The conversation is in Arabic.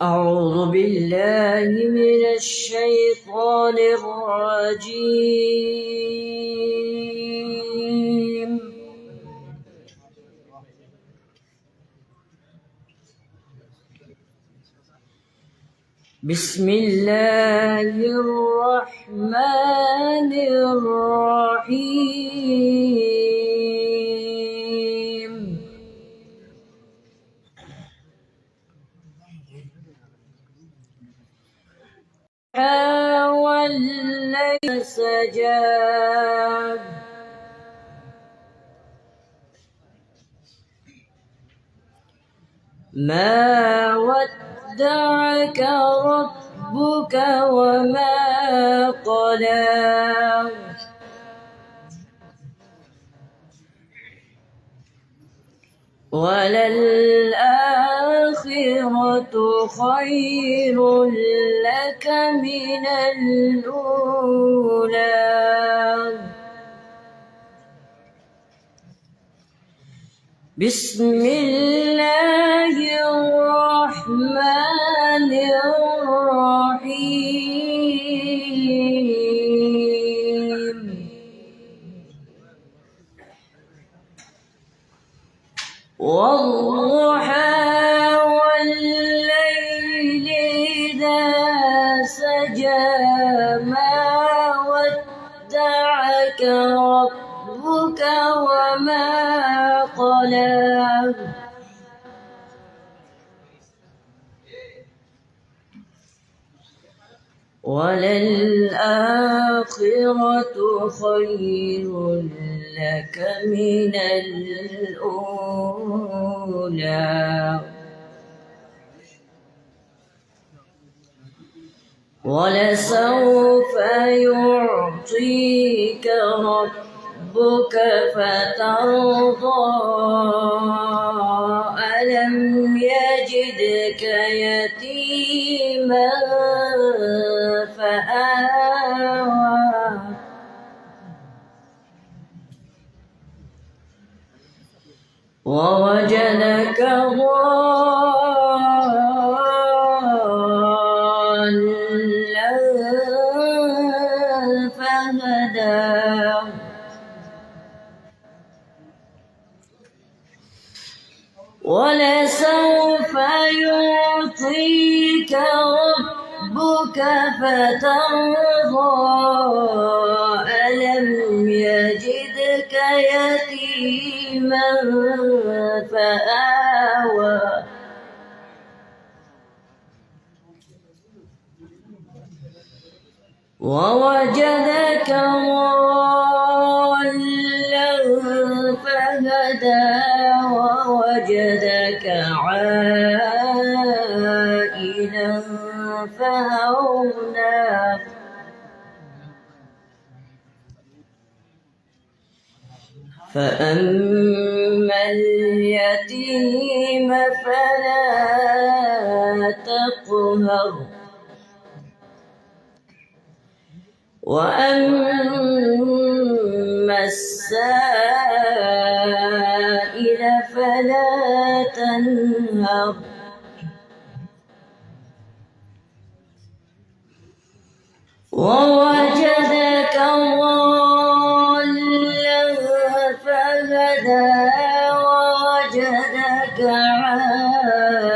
أعوذ بالله من الشيطان الرجيم. بسم الله الرحمن الرحيم. والليل سجى ما ودعك ربك وما قلى وللآخرة خير لك من الأولى. بسم الله الرحمن الرحيم. والضحى والليل إذا سجى ما ودعك ربك وما قلى وللآخرة خير لك من الأولى. ولسوف يعطيك ربك فترضى ألم يجدك يتيما فآوى ووجدك ضالا فهدى ولسوف يعطيك ربك فترضى ألم يجدك يتيما فآوى ووجدك ضالا فهدى ووجدك عائلا فأغنى فأما اليتيم فلا تقهر وأما السائل فلا تنهر ووجدك ضالا فهدى ووجدك عائلا